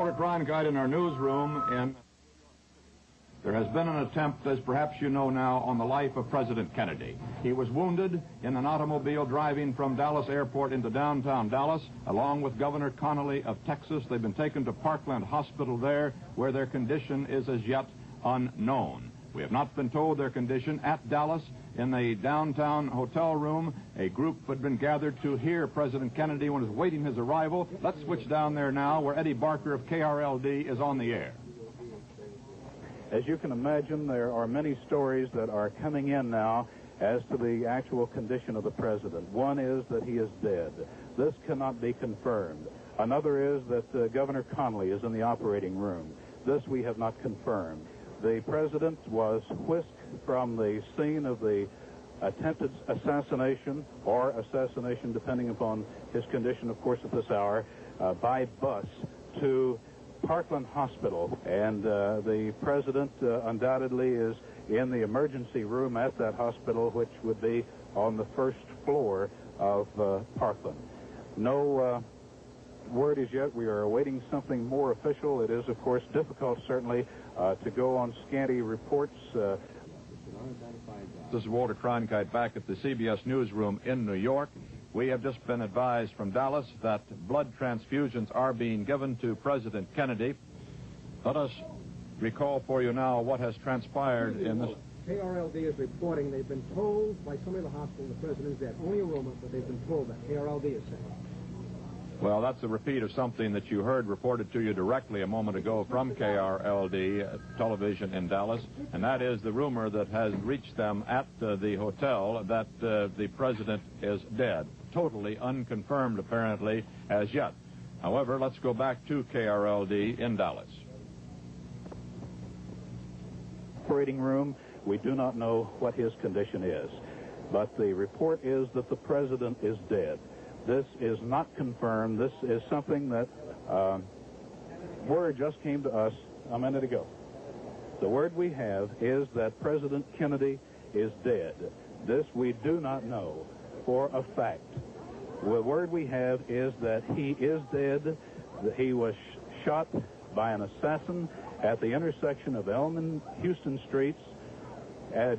Walter Cronkite in our newsroom, and there has been an attempt, as perhaps you know now, on the life of President Kennedy. He was wounded in an automobile driving from Dallas Airport into downtown Dallas, along with Governor Connolly of Texas. They've been taken to Parkland Hospital there, where their condition is as yet unknown. We have not been told their condition. At Dallas, in the downtown hotel room, a group had been gathered to hear President Kennedy when he was waiting his arrival. Let's switch down there now, where Eddie Barker of KRLD is on the air. As you can imagine, there are many stories that are coming in now as to the actual condition of the president. One is that he is dead. This cannot be confirmed. Another is that Governor Connolly is in the operating room. This we have not confirmed. The president was whisked from the scene of the attempted assassination, or assassination depending upon his condition, of course, at this hour, by bus to Parkland Hospital. And the president undoubtedly is in the emergency room at that hospital, which would be on the first floor of Parkland. No word is yet. We are awaiting something more official. It is, of course, difficult, certainly, to go on scanty reports. This is Walter Cronkite back at the CBS newsroom in New York. We have just been advised from Dallas that blood transfusions are being given to President Kennedy. Let us recall for you now what has transpired in this. KRLD is reporting they've been told by somebody in the hospital the president is dead. Only a rumor, but they've been told that. KRLD is saying. Well, that's a repeat of something that you heard reported to you directly a moment ago from KRLD television in Dallas, and that is the rumor that has reached them at the hotel that the president is dead. Totally unconfirmed, apparently, as yet. However, let's go back to KRLD in Dallas. Operating room, we do not know what his condition is, but the report is that the president is dead. This is not confirmed. This is something that word just came to us a minute ago. The word we have is that President Kennedy is dead. This we do not know for a fact. The word we have is that he is dead, that he was shot by an assassin at the intersection of Elm and Houston Streets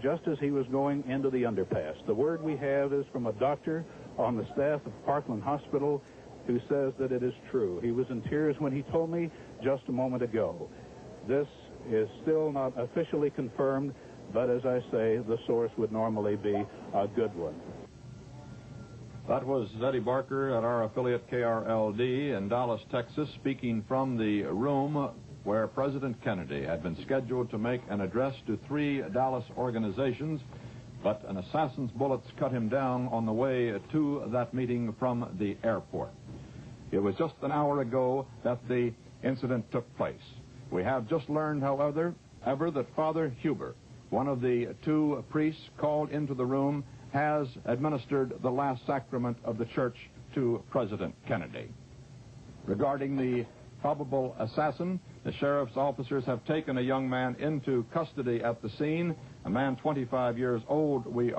just as he was going into the underpass. The word we have is from a doctor on the staff of Parkland Hospital who says that it is true. He was in tears when he told me just a moment ago. This is still not officially confirmed, but as I say, the source would normally be a good one. That was Eddie Barker at our affiliate KRLD in Dallas, Texas, speaking from the room where President Kennedy had been scheduled to make an address to 3 Dallas organizations, but an assassin's bullets cut him down on the way to that meeting from the airport. It was just an hour ago that the incident took place. We have just learned, however, that Father Huber, one of the 2 priests called into the room, has administered the last sacrament of the church to President Kennedy. Regarding the probable assassin, the sheriff's officers have taken a young man into custody at the scene, a man 25 years old. We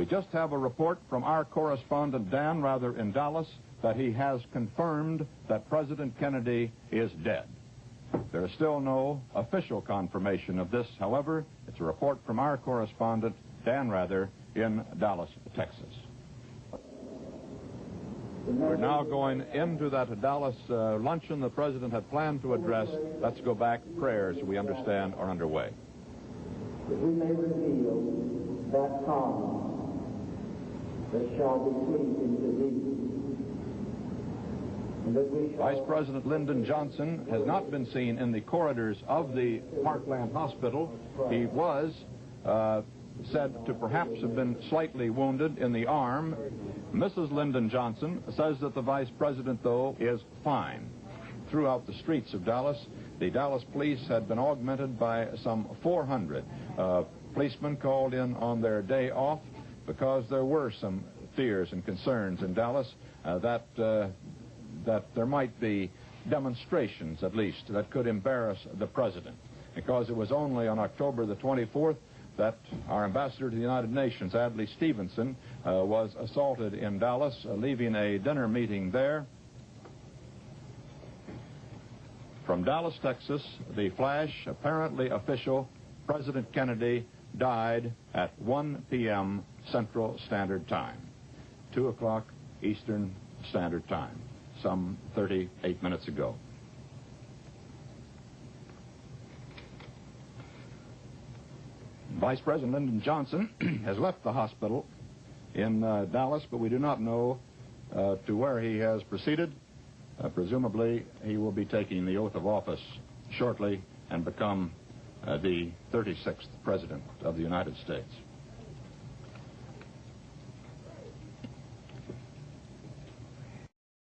just have a report from our correspondent Dan Rather in Dallas that he has confirmed that President Kennedy is dead. There is still no official confirmation of this, however. It's a report from our correspondent Dan Rather in Dallas, Texas. We're now going into that Dallas luncheon the president had planned to address. Let's go back. Prayers, we understand, are underway. That we may reveal that promise that shall be pleasing to thee. And that we shall... Vice President Lyndon Johnson has not been seen in the corridors of the Parkland Hospital. He was said to perhaps have been slightly wounded in the arm. Mrs. Lyndon Johnson says that the vice president, though, is fine. Throughout the streets of Dallas, the Dallas police had been augmented by some 400 policemen called in on their day off because there were some fears and concerns in Dallas that there might be demonstrations, at least, that could embarrass the president. Because it was only on October the 24th that our ambassador to the United Nations, Adlai Stevenson, was assaulted in Dallas, leaving a dinner meeting there. From Dallas, Texas, the flash, apparently official, President Kennedy died at 1 p.m. Central Standard Time, 2 o'clock Eastern Standard Time, some 38 minutes ago. Vice President Lyndon Johnson has left the hospital in Dallas, but we do not know to where he has proceeded. Presumably, he will be taking the oath of office shortly and become the 36th President of the United States.